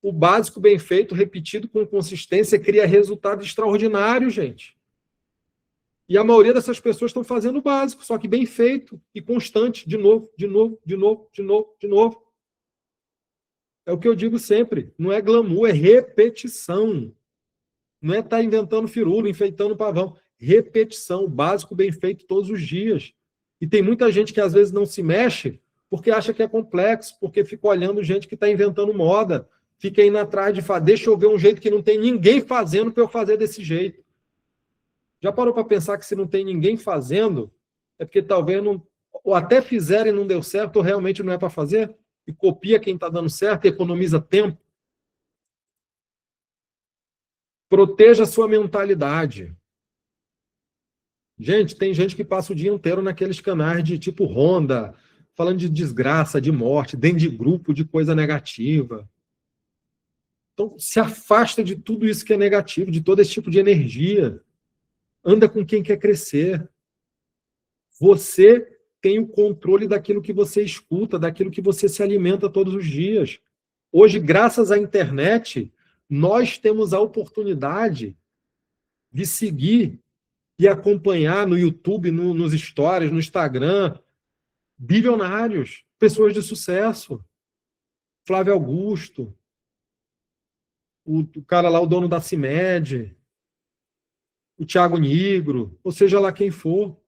O básico bem feito, repetido com consistência, cria resultado extraordinário, gente. E a maioria dessas pessoas estão fazendo o básico, só que bem feito e constante, de novo, de novo, de novo, de novo, de novo. É o que eu digo sempre, não é glamour, é repetição. Não é estar inventando firula, enfeitando pavão. Repetição, o básico bem feito todos os dias. E tem muita gente que às vezes não se mexe porque acha que é complexo, porque fica olhando gente que está inventando moda, fica indo atrás de fazer, deixa eu ver um jeito que não tem ninguém fazendo para eu fazer desse jeito. Já parou para pensar que se não tem ninguém fazendo, é porque talvez não, ou até fizeram e não deu certo, ou realmente não é para fazer? E copia quem está dando certo e economiza tempo. Proteja a sua mentalidade. Gente, tem gente que passa o dia inteiro naqueles canais de tipo Honda, falando de desgraça, de morte, dentro de grupo, de coisa negativa. Então, se afasta de tudo isso que é negativo, de todo esse tipo de energia. Anda com quem quer crescer. Você tem o controle daquilo que você escuta, daquilo que você se alimenta todos os dias. Hoje, graças à internet, nós temos a oportunidade de seguir e acompanhar no YouTube, nos stories, no Instagram, bilionários, pessoas de sucesso. Flávio Augusto, o cara lá, o dono da CIMED, o Thiago Nigro, ou seja lá quem for.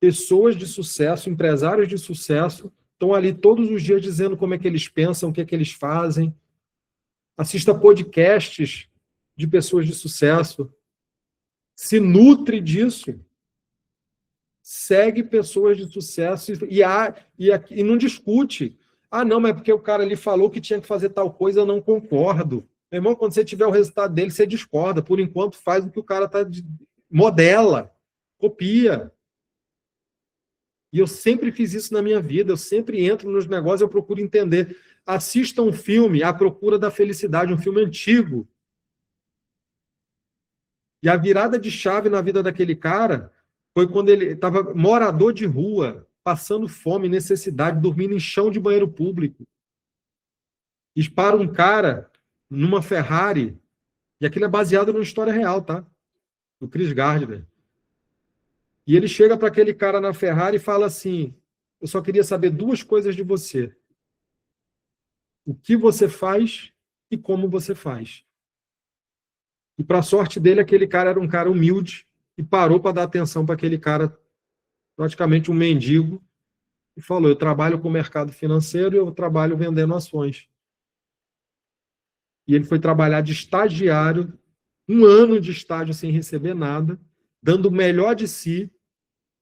Pessoas de sucesso, empresários de sucesso, estão ali todos os dias dizendo como é que eles pensam, o que é que eles fazem. Assista podcasts de pessoas de sucesso. Se nutre disso. Segue pessoas de sucesso e não discute. Não, mas é porque o cara ali falou que tinha que fazer tal coisa, eu não concordo. Meu irmão, quando você tiver o resultado dele, você discorda. Por enquanto, faz o que o cara está... Modela. Copia. E eu sempre fiz isso na minha vida, eu sempre entro nos negócios, eu procuro entender. Assista um filme, A Procura da Felicidade, um filme antigo. E a virada de chave na vida daquele cara foi quando ele estava morador de rua, passando fome, necessidade, dormindo em chão de banheiro público. E para um cara numa Ferrari, e aquilo é baseado numa história real, tá? Do Chris Gardner. E ele chega para aquele cara na Ferrari e fala assim: eu só queria saber duas coisas de você. O que você faz e como você faz. E para a sorte dele, aquele cara era um cara humilde e parou para dar atenção para aquele cara, praticamente um mendigo, e falou: eu trabalho com o mercado financeiro e eu trabalho vendendo ações. E ele foi trabalhar de estagiário, 1 ano de estágio sem receber nada, dando o melhor de si,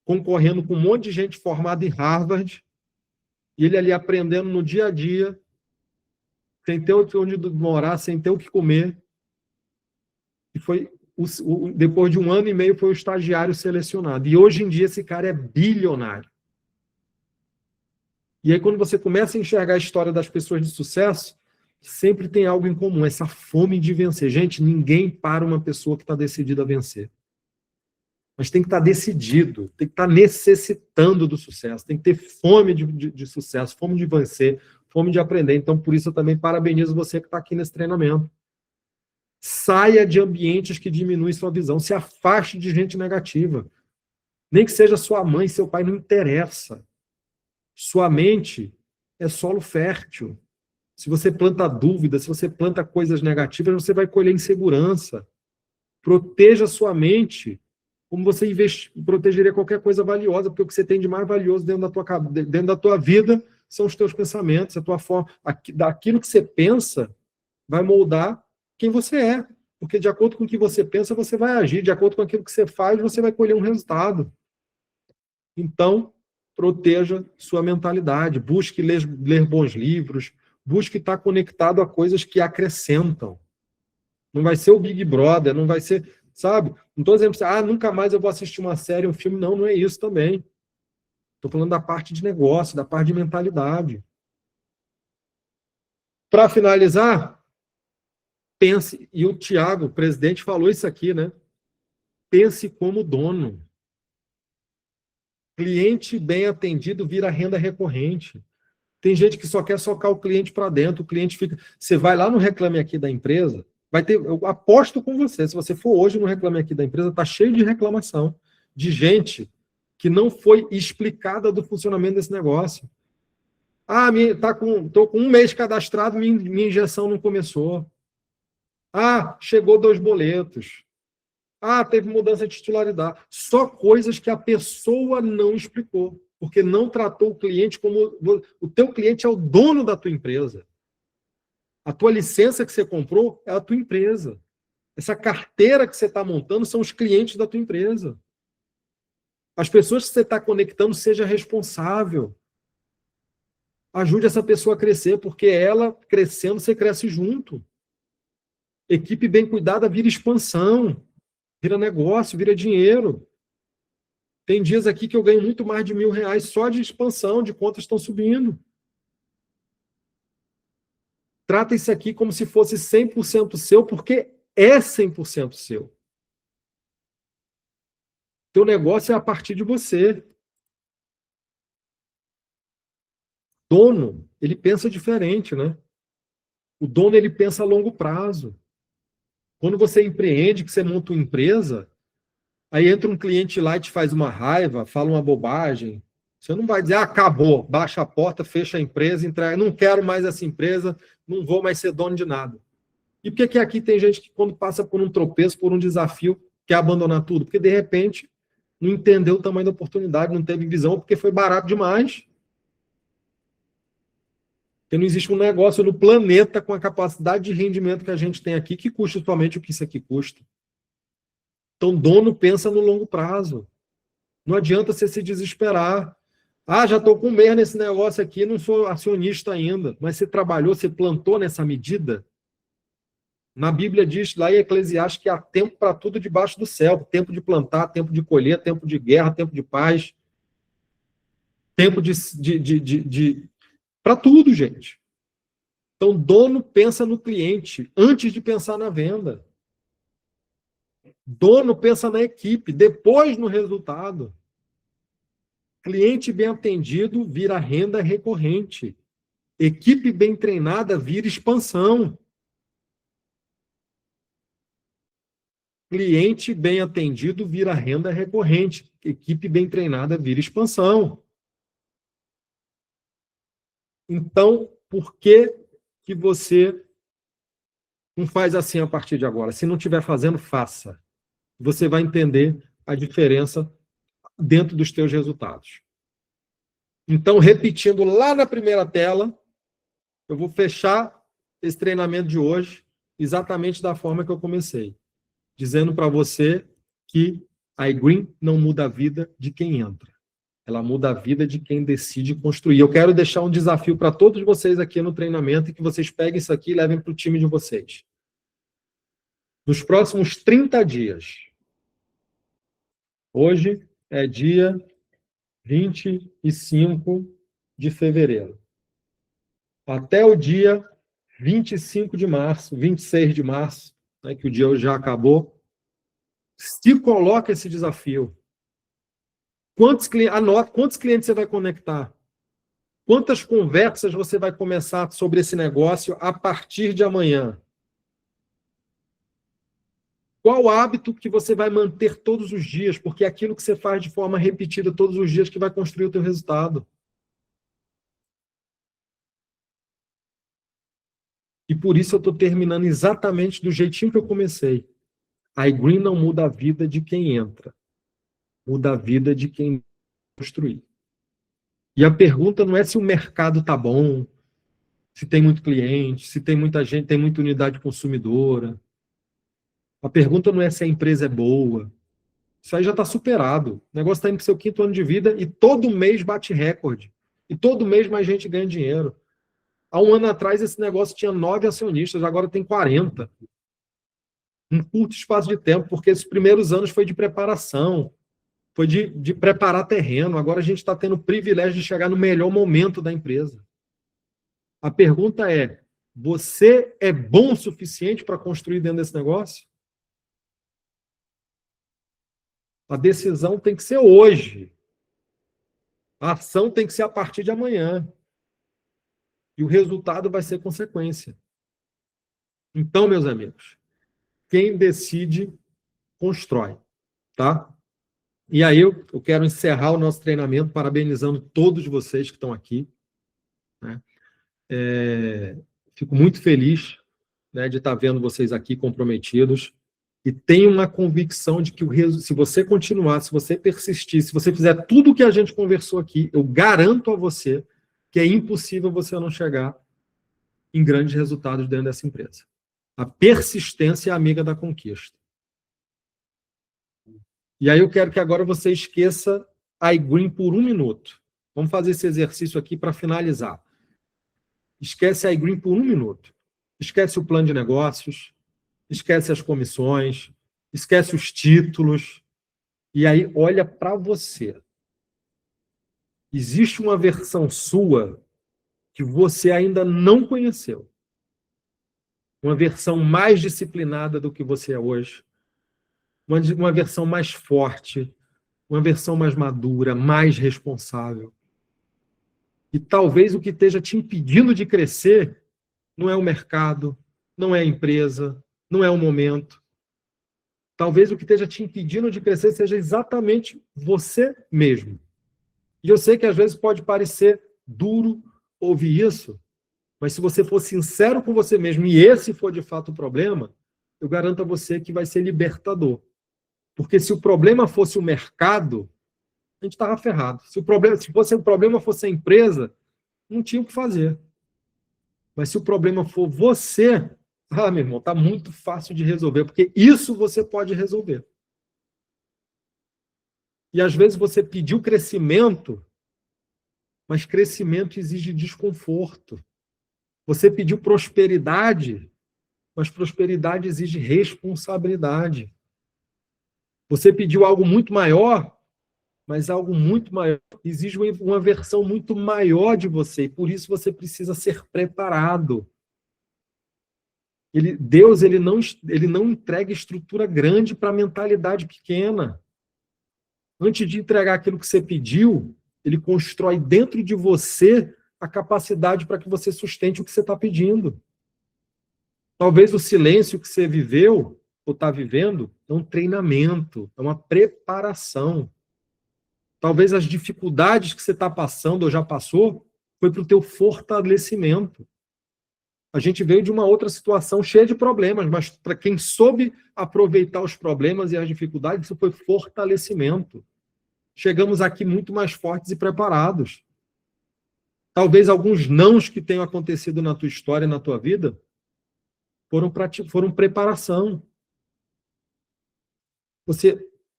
concorrendo com um monte de gente formada em Harvard, e ele ali aprendendo no dia a dia, sem ter onde morar, sem ter o que comer. E foi, depois de 1 ano e meio, foi o estagiário selecionado. E hoje em dia esse cara é bilionário. E aí quando você começa a enxergar a história das pessoas de sucesso, sempre tem algo em comum, essa fome de vencer. Gente, ninguém para uma pessoa que está decidida a vencer. Mas tem que estar decidido, tem que estar necessitando do sucesso, tem que ter fome de sucesso, fome de vencer, fome de aprender. Então, por isso, eu também parabenizo você que está aqui nesse treinamento. Saia de ambientes que diminuem sua visão, se afaste de gente negativa. Nem que seja sua mãe, seu pai, não interessa. Sua mente é solo fértil. Se você planta dúvidas, se você planta coisas negativas, você vai colher insegurança. Proteja sua mente como você protegeria qualquer coisa valiosa, porque o que você tem de mais valioso dentro da tua vida são os teus pensamentos, a tua forma. Daquilo que você pensa vai moldar quem você é. Porque de acordo com o que você pensa, você vai agir. De acordo com aquilo que você faz, você vai colher um resultado. Então, proteja sua mentalidade. Busque ler bons livros. Busque estar conectado a coisas que acrescentam. Não vai ser o Big Brother, não vai ser... Sabe? Não estou dizendo para você, nunca mais eu vou assistir uma série, um filme. Não, não é isso também. Estou falando da parte de negócio, da parte de mentalidade. Para finalizar, pense, e o Thiago, o presidente, falou isso aqui, né? Pense como dono. Cliente bem atendido vira renda recorrente. Tem gente que só quer socar o cliente para dentro, o cliente fica... Você vai lá no Reclame Aqui da empresa, vai ter... Eu aposto com você, se você for hoje no Reclame Aqui da empresa, está cheio de reclamação de gente que não foi explicada do funcionamento desse negócio. Estou com 1 mês cadastrado, minha injeção não começou. Chegou 2 boletos. Teve mudança de titularidade. Só coisas que a pessoa não explicou, porque não tratou o cliente como... O teu cliente é o dono da tua empresa. A tua licença que você comprou é a tua empresa. Essa carteira que você está montando são os clientes da tua empresa. As pessoas que você está conectando, seja responsável. Ajude essa pessoa a crescer, porque ela crescendo, você cresce junto. Equipe bem cuidada vira expansão, vira negócio, vira dinheiro. Tem dias aqui que eu ganho muito mais de R$1.000 só de expansão, de contas estão subindo. Trata isso aqui como se fosse 100% seu, porque é 100% seu. Teu negócio é a partir de você. Dono, ele pensa diferente, né? O dono, ele pensa a longo prazo. Quando você empreende, que você monta uma empresa, aí entra um cliente lá e te faz uma raiva, fala uma bobagem. Você não vai dizer, acabou, baixa a porta, fecha a empresa, entrega, não quero mais essa empresa, não vou mais ser dono de nada. E por que aqui tem gente que, quando passa por um tropeço, por um desafio, quer abandonar tudo? Porque, de repente, não entendeu o tamanho da oportunidade, não teve visão, porque foi barato demais. Porque não existe um negócio no planeta com a capacidade de rendimento que a gente tem aqui que custa somente o que isso aqui custa. Então, dono pensa no longo prazo. Não adianta você se desesperar. Já estou com 1 mês nesse negócio aqui, não sou acionista ainda. Mas você trabalhou, você plantou nessa medida? Na Bíblia diz lá em Eclesiastes que há tempo para tudo debaixo do céu. Tempo de plantar, tempo de colher, tempo de guerra, tempo de paz. Tempo para tudo, gente. Então, dono pensa no cliente antes de pensar na venda. Dono pensa na equipe, depois no resultado. Cliente bem atendido vira renda recorrente. Equipe bem treinada vira expansão. Cliente bem atendido vira renda recorrente. Equipe bem treinada vira expansão. Então, por que você não faz assim a partir de agora? Se não estiver fazendo, faça. Você vai entender a diferença dentro dos teus resultados. Então, repetindo lá na primeira tela, eu vou fechar esse treinamento de hoje exatamente da forma que eu comecei, dizendo para você que a iGreen não muda a vida de quem entra. Ela muda a vida de quem decide construir. Eu quero deixar um desafio para todos vocês aqui no treinamento e que vocês peguem isso aqui e levem para o time de vocês. Nos próximos 30 dias, hoje é dia 25 de fevereiro. Até o dia 25 de março, 26 de março, né, que o dia já acabou, se coloca esse desafio. Quantos clientes você vai conectar? Quantas conversas você vai começar sobre esse negócio a partir de amanhã? Qual hábito que você vai manter todos os dias? Porque é aquilo que você faz de forma repetida todos os dias que vai construir o teu resultado. E por isso eu estou terminando exatamente do jeitinho que eu comecei. A iGreen não muda a vida de quem entra. Muda a vida de quem construir. E a pergunta não é se o mercado está bom, se tem muito cliente, se tem muita gente, tem muita unidade consumidora. A pergunta não é se a empresa é boa. Isso aí já está superado. O negócio está indo para o seu 5º ano de vida e todo mês bate recorde. E todo mês mais gente ganha dinheiro. Há um ano atrás, esse negócio tinha 9 acionistas, agora tem 40. Um curto espaço de tempo, porque esses primeiros anos foi de preparação, foi de preparar terreno. Agora a gente está tendo o privilégio de chegar no melhor momento da empresa. A pergunta é, você é bom o suficiente para construir dentro desse negócio? A decisão tem que ser hoje. A ação tem que ser a partir de amanhã. E o resultado vai ser consequência. Então, meus amigos, quem decide, constrói. Tá? E aí eu quero encerrar o nosso treinamento parabenizando todos vocês que estão aqui. Né? Fico muito feliz, né, de estar vendo vocês aqui comprometidos e tenho uma convicção de que se você continuar, se você persistir, se você fizer tudo o que a gente conversou aqui, eu garanto a você que é impossível você não chegar em grandes resultados dentro dessa empresa. A persistência é amiga da conquista. E aí eu quero que agora você esqueça a iGreen por 1 minuto. Vamos fazer esse exercício aqui para finalizar. Esquece a iGreen por 1 minuto. Esquece o plano de negócios, esquece as comissões, esquece os títulos, e aí olha para você. Existe uma versão sua que você ainda não conheceu. Uma versão mais disciplinada do que você é hoje. Uma versão mais forte, uma versão mais madura, mais responsável. E talvez o que esteja te impedindo de crescer não é o mercado, não é a empresa, não é o momento. Talvez o que esteja te impedindo de crescer seja exatamente você mesmo. E eu sei que às vezes pode parecer duro ouvir isso, mas se você for sincero com você mesmo e esse for de fato o problema, eu garanto a você que vai ser libertador. Porque se o problema fosse o mercado, a gente estava ferrado. Se o problema fosse a empresa, não tinha o que fazer. Mas se o problema for você, meu irmão, está muito fácil de resolver, porque isso você pode resolver. E às vezes você pediu crescimento, mas crescimento exige desconforto. Você pediu prosperidade, Mas prosperidade exige responsabilidade. Você pediu algo muito maior, mas algo muito maior exige uma versão muito maior de você, e por isso você precisa ser preparado. Deus ele não entrega estrutura grande para mentalidade pequena. Antes de entregar aquilo que você pediu, ele constrói dentro de você a capacidade para que você sustente o que você está pedindo. Talvez o silêncio que você viveu ou está vivendo é um treinamento, é uma preparação. Talvez as dificuldades que você está passando ou já passou foi para o teu fortalecimento. A gente veio de uma outra situação cheia de problemas, mas para quem soube aproveitar os problemas e as dificuldades, isso foi fortalecimento. Chegamos aqui muito mais fortes e preparados. Talvez alguns nãos que tenham acontecido na tua história, na tua vida, foram preparação.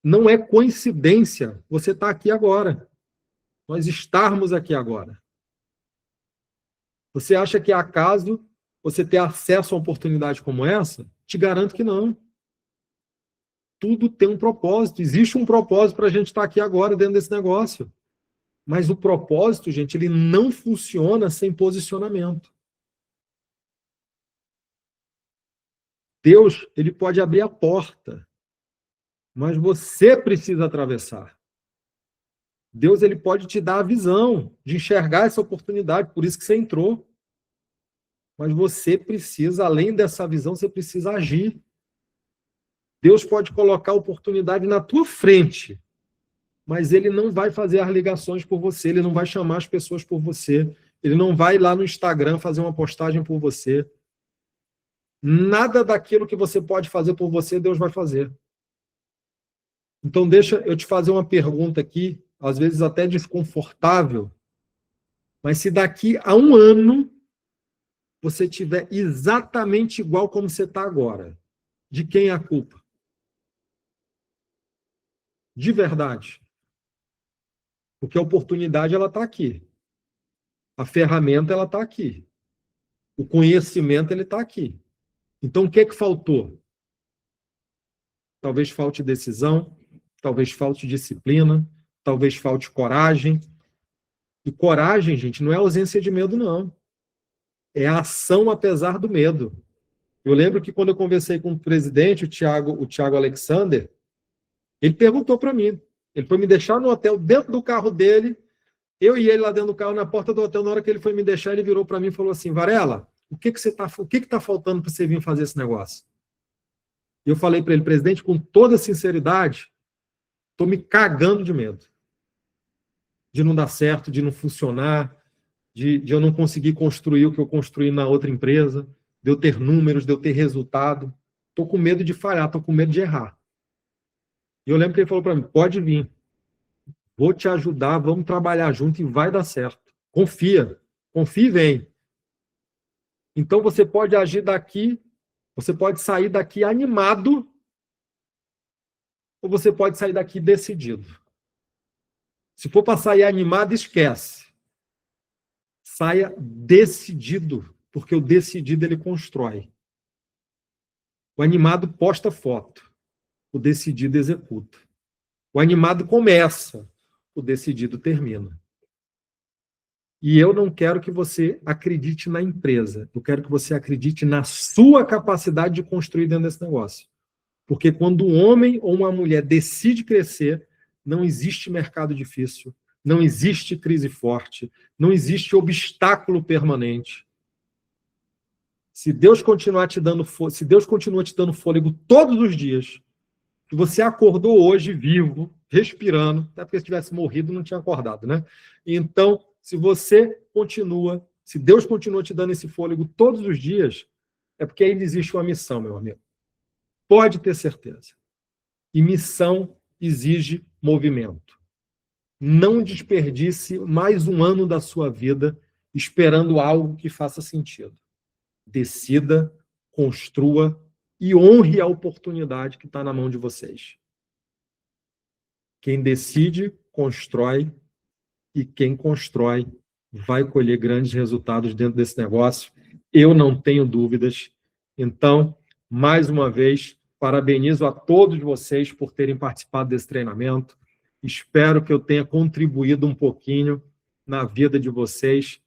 Não é coincidência você estar aqui agora. Nós estarmos aqui agora. Você acha que é acaso você ter acesso a uma oportunidade como essa? Te garanto que não. Tudo tem um propósito. Existe um propósito para a gente estar aqui agora dentro desse negócio. Mas o propósito, gente, ele não funciona sem posicionamento. Deus, ele pode abrir a porta, mas você precisa atravessar. Deus, ele pode te dar a visão de enxergar essa oportunidade, por isso que você entrou. Mas você precisa, além dessa visão, você precisa agir. Deus pode colocar a oportunidade na tua frente, mas ele não vai fazer as ligações por você, ele não vai chamar as pessoas por você, ele não vai lá no Instagram fazer uma postagem por você. Nada daquilo que você pode fazer por você, Deus vai fazer. Então, deixa eu te fazer uma pergunta aqui, às vezes até desconfortável, mas se daqui a um ano você tiver exatamente igual como você está agora, de quem é a culpa? De verdade. Porque a oportunidade, ela está aqui. A ferramenta, ela está aqui. O conhecimento, ele está aqui. Então, o que é que faltou? Talvez falte decisão, talvez falte disciplina, talvez falte coragem. E coragem, gente, não é ausência de medo, não. É a ação apesar do medo. Eu lembro que quando eu conversei com o presidente, o Thiago Alexander, ele perguntou para mim. Ele foi me deixar no hotel, dentro do carro dele, eu e ele lá dentro do carro, na porta do hotel. Na hora que ele foi me deixar, ele virou para mim e falou assim: Varela, o que está faltando para você vir fazer esse negócio? E eu falei para ele: presidente, com toda sinceridade, estou me cagando de medo. De não dar certo, de não funcionar, de eu não conseguir construir o que eu construí na outra empresa, de eu ter números, de eu ter resultado. Estou com medo de falhar, estou com medo de errar. E eu lembro que ele falou para mim: pode vir, vou te ajudar, vamos trabalhar junto e vai dar certo. Confia e vem. Então você pode agir daqui, você pode sair daqui animado, ou você pode sair daqui decidido. Se for para sair animado, esquece. Saia decidido, porque o decidido ele constrói. O animado posta foto, o decidido executa. O animado começa, o decidido termina. E eu não quero que você acredite na empresa, eu quero que você acredite na sua capacidade de construir dentro desse negócio. Porque quando um homem ou uma mulher decide crescer, não existe mercado difícil, não existe crise forte, não existe obstáculo permanente. Se Deus continua te dando fôlego todos os dias, que você acordou hoje vivo, respirando, até porque se tivesse morrido não tinha acordado, né? Então, se Deus continua te dando esse fôlego todos os dias, é porque ainda existe uma missão, meu amigo. Pode ter certeza. E missão exige movimento. Não desperdice mais um ano da sua vida esperando algo que faça sentido. Decida, construa e honre a oportunidade que está na mão de vocês. Quem decide, constrói, e quem constrói vai colher grandes resultados dentro desse negócio. Eu não tenho dúvidas, Então, mais uma vez, parabenizo a todos vocês por terem participado desse treinamento. Espero que eu tenha contribuído um pouquinho na vida de vocês